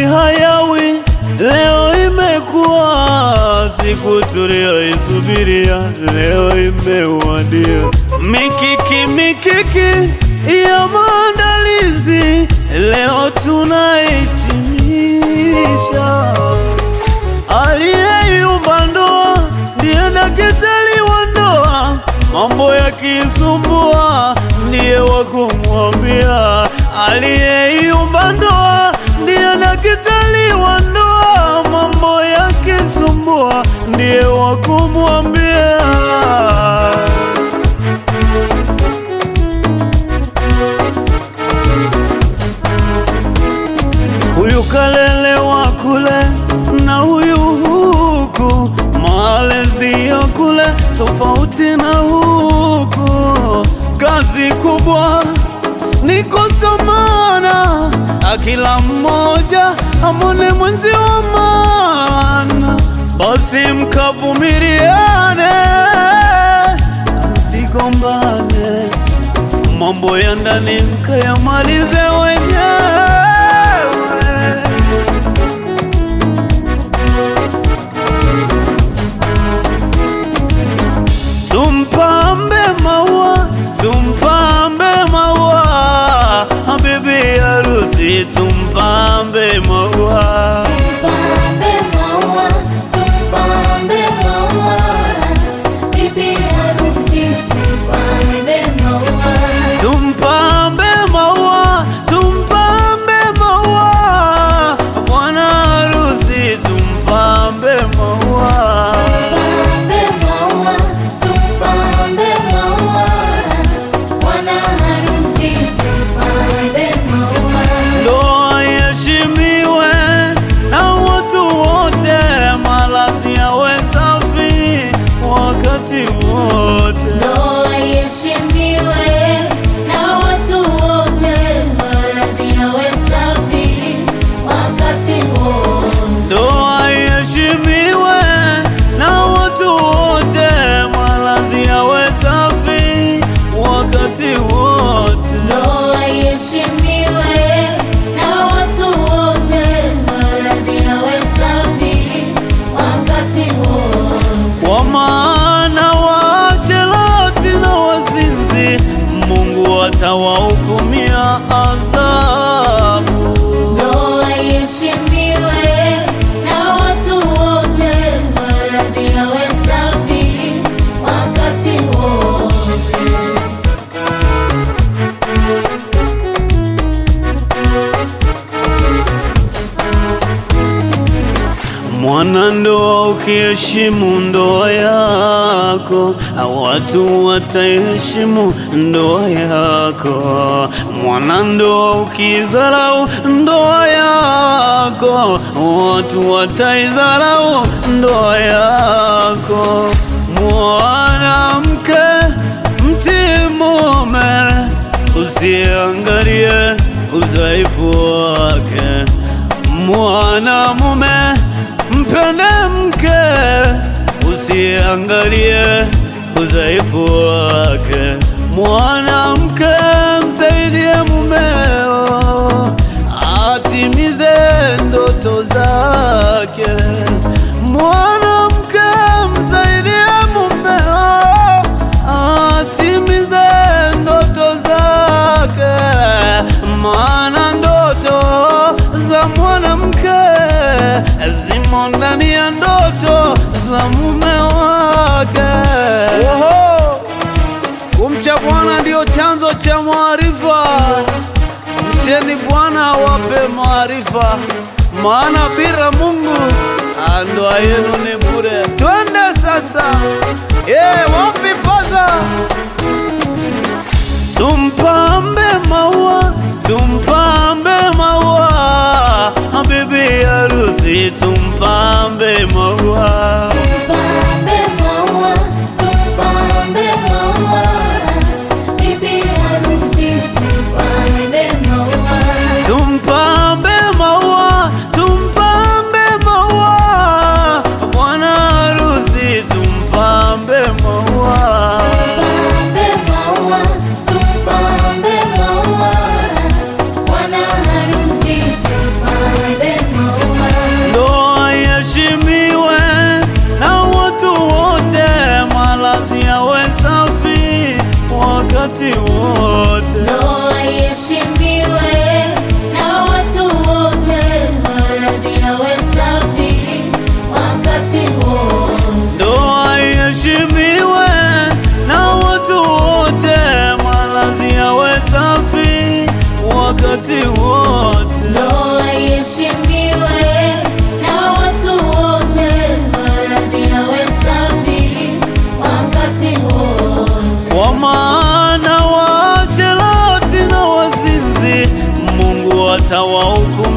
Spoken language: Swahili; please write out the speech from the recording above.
Hayawi, leo imekuwa siku tuliyoisubiria, leo imewadia. Mikiki ya maandalizi, leo tunahitimisha. Aliyeiumba ndoa ndiye daktari wa ndoa, mambo yakisumbua ndiye wa kumwambia. Aliyeiumba ndoa ndiye daktari wa ndoa, mambo yakisumbua ndiye wa kumwambia. Huyu kalelewa kule na huyu huku, malezi ya kule tofauti na huku. Kazi kubwa ni kusomana, kila mmoja amone mwenzi wa maana. Basi mkavumiliane, msigombane, mambo ya ndani mkayamalize wenyewe. Tumpambe maua, bibi harusi tumpambe maua. Tumpambe maua, bibi harusi tumpambe maua. Tumpambe maua, bwana harusi tumpambe maua. Atawahukumia adhabu. Ndoa iheshimiwe na watu wote, maradhi yawe safi wakati wote. Mwanandoa ukiheshimu ndoa yako, watu wataheshimu ndoa yako. Mwanandoa ukidharau ndoa yako, watu wataidharau ndoa yako. Mwanamke mtii mume, usiangalie udhaifu wake. Mwanamume mpende mke, usiangalie udhaifu wake. Mwanamke msaidie mumeo, atimize ndoto zake. Mwanamke msaidie mumeo, atimize ndoto zake. Maana ndoto za mwanamke zimo ndani ya ndoto za mume wake. Kumcha Bwana ndio chanzo cha maarifa. Mcheni Bwana awape maarifa, maana bila Mungu ndoa yenu ni bure. Twende sasa, wapi paza? Tumpambe maua, bibi harusi tumpambe maua. Tumpambe maua, bibi harusi tumpambe maua. Tumpambe maua, bwana harusi tumpambe maua. Tumpambe maua, atawahukumu